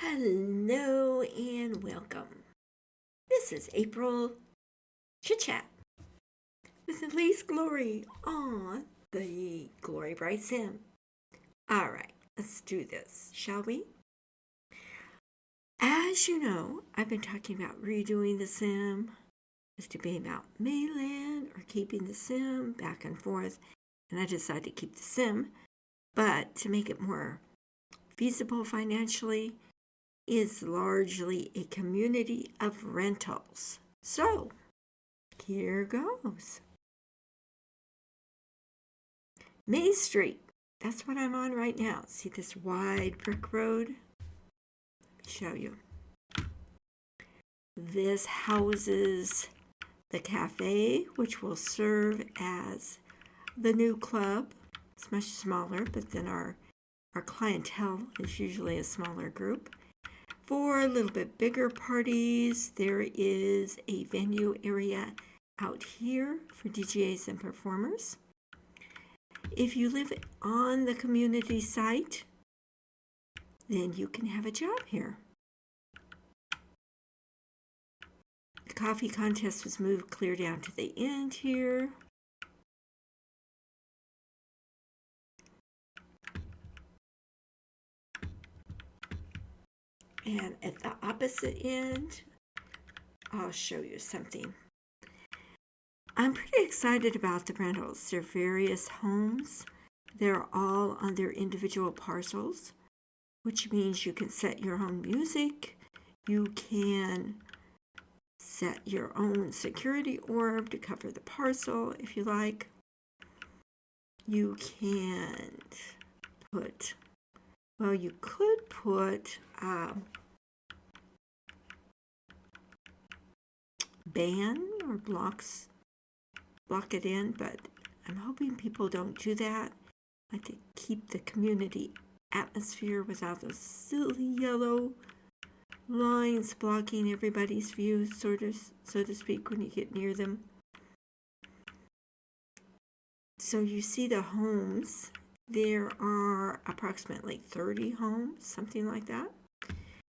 Hello and welcome. This is April Chit Chat with Aleez Glory on the Glory Bright Sim. All right, let's do this, shall we? As you know, I've been talking about redoing the sim. It's debating about mainland or keeping the sim back and forth, and I decided to keep the sim, but to make it more feasible financially, is largely a community of rentals. So, here goes. Main Street. That's what I'm on right now. See this wide brick road? Let me show you. This houses the cafe, which will serve as the new club. It's much smaller, but then our clientele is usually a smaller group. For a little bit bigger parties, there is a venue area out here for DJs and performers. If you live on the community site, then you can have a job here. The coffee contest was moved clear down to the end here. And at the opposite end, I'll show you something. I'm pretty excited about the rentals. They're various homes. They're all on their individual parcels, which means you can set your own music. You can set your own security orb to cover the parcel if you like. You can put, well, you could put ban or block it in, but I'm hoping people don't do that. I like to keep the community atmosphere without those silly yellow lines blocking everybody's view, so to speak, when you get near them. So you see the homes. There are approximately 30 homes, something like that.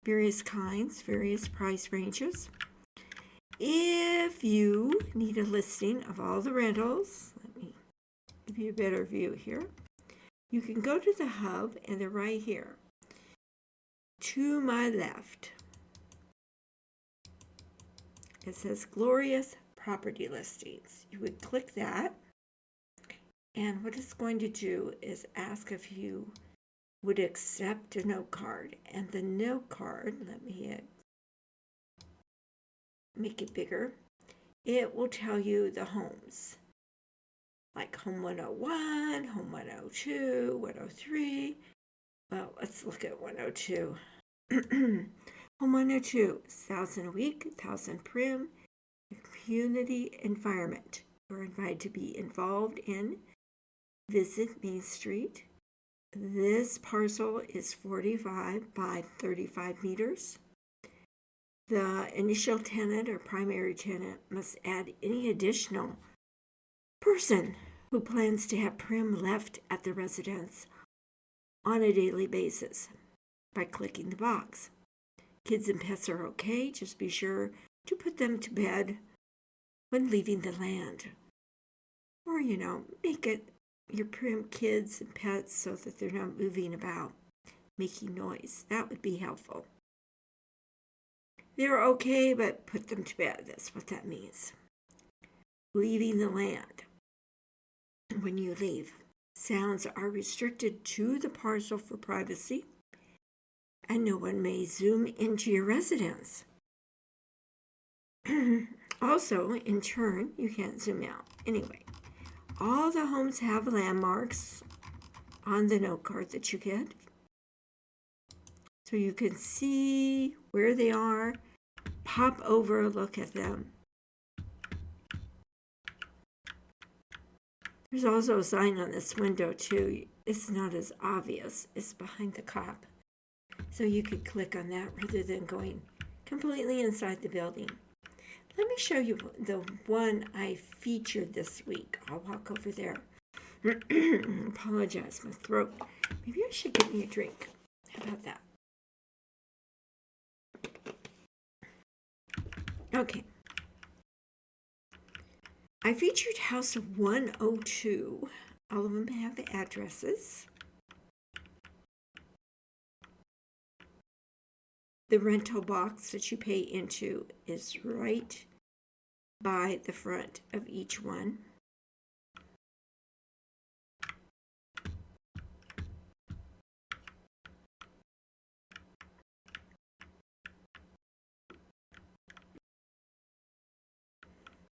Various kinds, various price ranges. If you need a listing of all the rentals, let me give you a better view here. You can go to the hub, and they're right here. To my left, it says Glorious Property Listings. You would click that, and what it's going to do is ask if you would accept a note card. And the note card, let me make it bigger, it will tell you the homes, like home 101, home 102, 103. Well, let's look at 102. Home 102, 1,000 a week, 1,000 prim, community environment. You're invited to be involved in. Visit Main Street. This parcel is 45 by 35 meters. The initial tenant or primary tenant must add any additional person who plans to have prim left at the residence on a daily basis by clicking the box. Kids and pets are okay, just be sure to put them to bed when leaving the land. Or, make it your prim kids and pets so that they're not moving about, making noise. That would be helpful. They're okay, but put them to bed. That's what that means. Leaving the land. When you leave, sounds are restricted to the parcel for privacy, and no one may zoom into your residence. Also, in turn, you can't zoom out. Anyway, all the homes have landmarks on the note card that you get, so you can see where they are, pop over, look at them. There's also a sign on this window too. It's not as obvious. It's behind the cop. So you could click on that rather than going completely inside the building. Let me show you the one I featured this week. I'll walk over there. Apologize, my throat. Maybe I should get me a drink. How about that? Okay. I featured house 102. All of them have the addresses. The rental box that you pay into is right by the front of each one.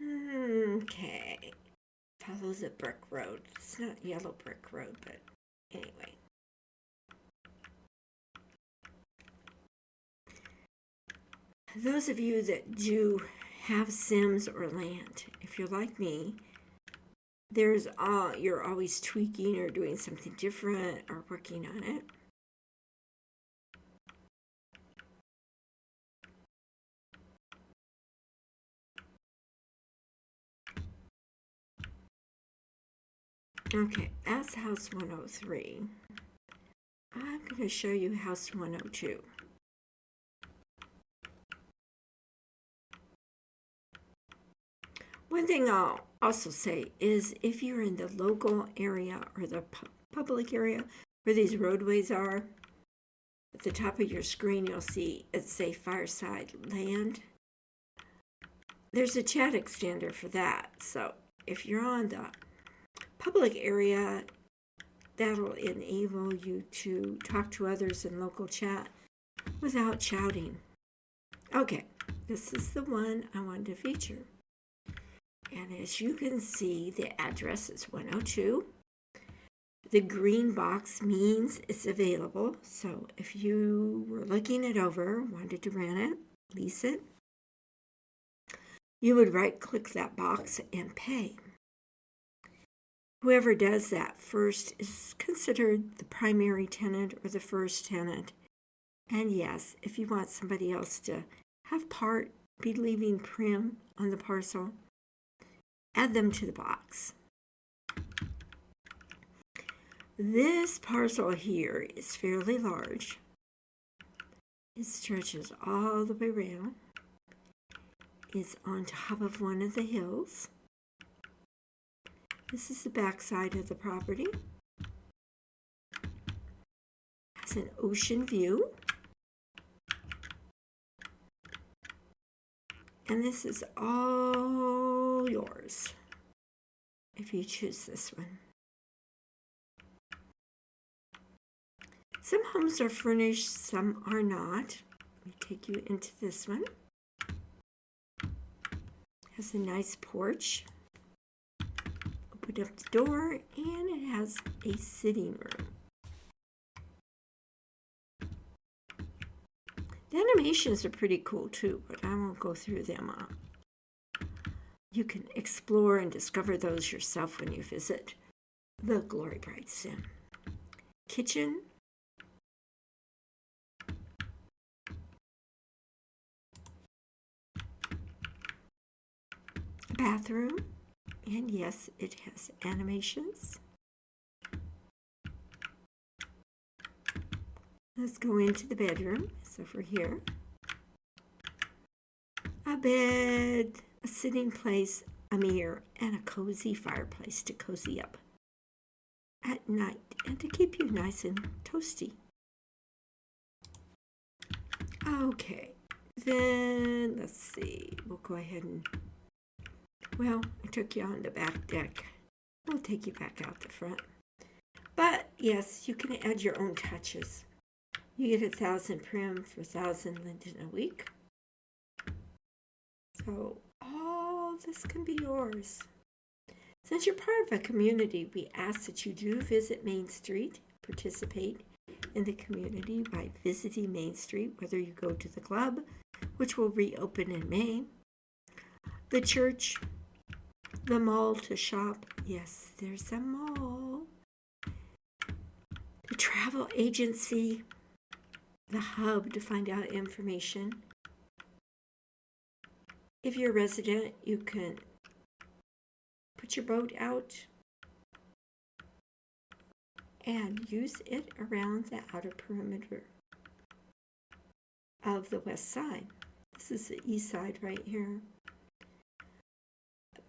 Okay. Follows a brick road. It's not yellow brick road, but anyway. Those of you that do have Sims or land, if you're like me, you're always tweaking or doing something different or working on it. Okay, that's house 103. I'm going to show you house 102. One thing I'll also say is if you're in the local area or the public area where these roadways are, at the top of your screen you'll see it say Fireside Land. There's a chat extender for that. So if you're on the public area, that'll enable you to talk to others in local chat without shouting. Okay, this is the one I wanted to feature. And as you can see, the address is 102. The green box means it's available. So if you were looking it over, wanted to rent it, lease it, you would right-click that box and pay. Whoever does that first is considered the primary tenant or the first tenant. And yes, if you want somebody else to have be leaving prim on the parcel, add them to the box. This parcel here is fairly large. It stretches all the way around. It's on top of one of the hills. This is the back side of the property. Has an ocean view. And this is all yours if you choose this one. Some homes are furnished, some are not. Let me take you into this one. Has a nice porch. Open up the door and it has a sitting room. The animations are pretty cool too, but I won't go through them. You can explore and discover those yourself when you visit the Glory Bride Sim. Kitchen. Bathroom. And yes, it has animations. Let's go into the bedroom. It's over here. A bed, a sitting place, a mirror, and a cozy fireplace to cozy up at night and to keep you nice and toasty. Okay, then let's see. We'll go ahead and, well, I took you on the back deck. We'll take you back out the front. But yes, you can add your own touches. You get 1,000 prim for 1,000 Linden a week. So all this can be yours. Since you're part of a community, we ask that you do visit Main Street, participate in the community by visiting Main Street, whether you go to the club, which will reopen in May, the church, the mall to shop. Yes, there's a mall. The travel agency, the hub to find out information. If you're a resident, you can put your boat out and use it around the outer perimeter of the west side. This is the east side right here.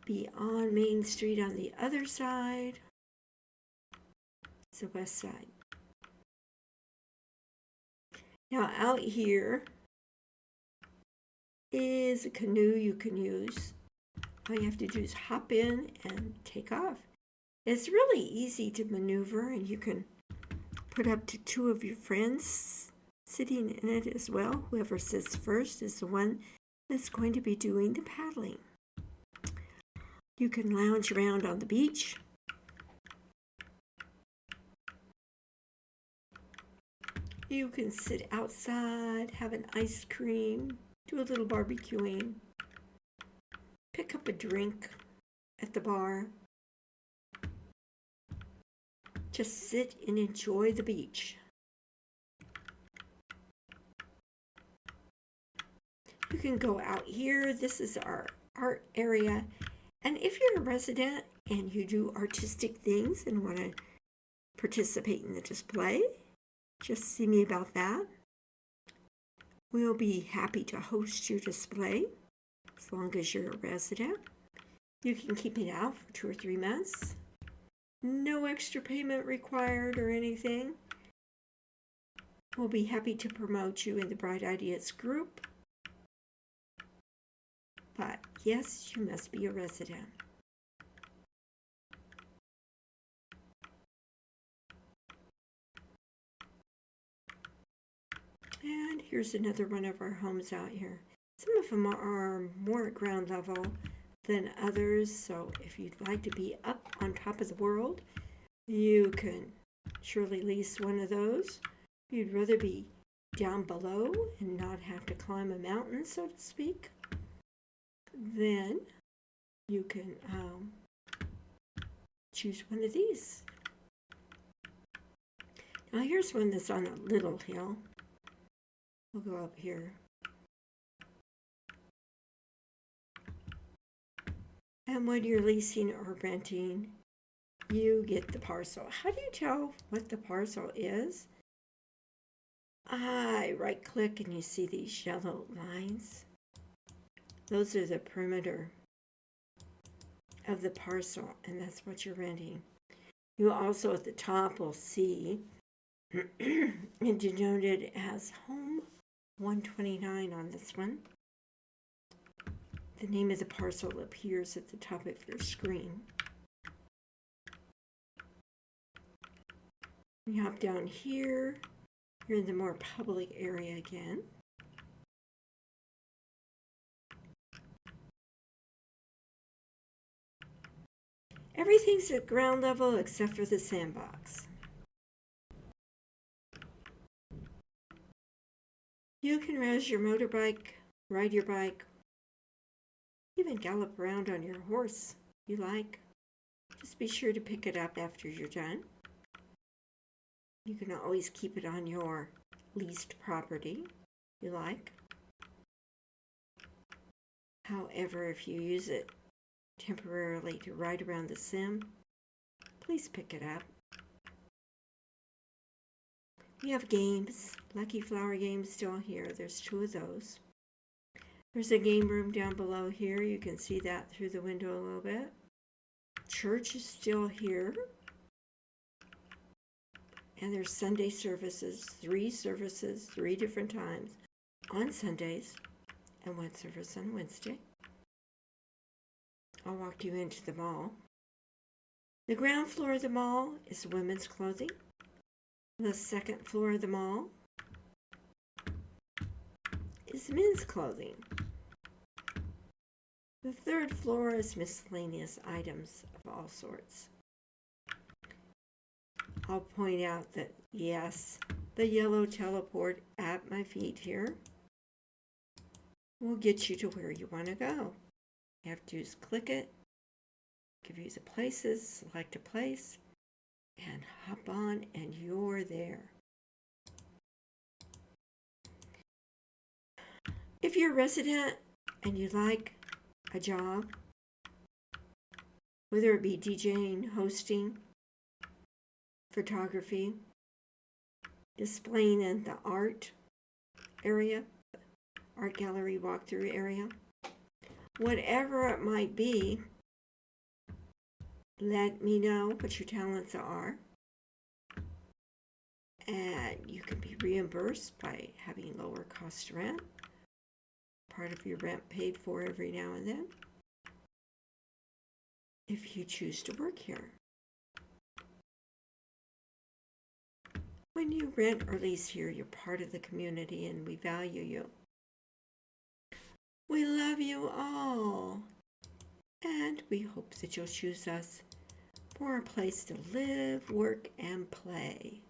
Beyond Main Street on the other side. It's the west side. Now out here is a canoe you can use. All you have to do is hop in and take off. It's really easy to maneuver, and you can put up to 2 of your friends sitting in it as well. Whoever sits first is the one that's going to be doing the paddling. You can lounge around on the beach. You can sit outside, have an ice cream, do a little barbecuing, pick up a drink at the bar. Just sit and enjoy the beach. You can go out here. This is our art area. And if you're a resident and you do artistic things and want to participate in the display, just see me about that. We'll be happy to host your display as long as you're a resident. You can keep it out for 2 or 3 months. No extra payment required or anything. We'll be happy to promote you in the Bright Ideas group. But yes, you must be a resident. And here's another one of our homes out here. Some of them are more at ground level than others, so if you'd like to be up on top of the world, you can surely lease one of those. If you'd rather be down below and not have to climb a mountain, so to speak, then you can choose one of these. Now here's one that's on a little hill. We'll go up here. And when you're leasing or renting, you get the parcel. How do you tell what the parcel is? I right-click and you see these yellow lines. Those are the perimeter of the parcel, and that's what you're renting. You also at the top will see it denoted as Home 129 on this one. The name of the parcel appears at the top of your screen. You hop down here, you're in the more public area again. Everything's at ground level except for the sandbox. You can raise your motorbike, ride your bike, even gallop around on your horse if you like. Just be sure to pick it up after you're done. You can always keep it on your leased property if you like. However, if you use it temporarily to ride around the sim, please pick it up. We have games, Lucky Flower games still here. There's 2 of those. There's a game room down below here. You can see that through the window a little bit. Church is still here. And there's Sunday services, 3 services, 3 different times on Sundays, and 1 service on Wednesday. I'll walk you into the mall. The ground floor of the mall is women's clothing. The second floor of the mall is men's clothing. The third floor is miscellaneous items of all sorts. I'll point out that, yes, the yellow teleport at my feet here will get you to where you want to go. You have to just click it, give you the places, select a place, and hop on, and you're there. If you're a resident and you like a job, whether it be DJing, hosting, photography, displaying in the art area, art gallery walkthrough area. Whatever it might be, let me know what your talents are. And you can be reimbursed by having lower cost rent. Part of your rent paid for every now and then, if you choose to work here. When you rent or lease here, you're part of the community and we value you. We love you all, and we hope that you'll choose us for a place to live, work, and play.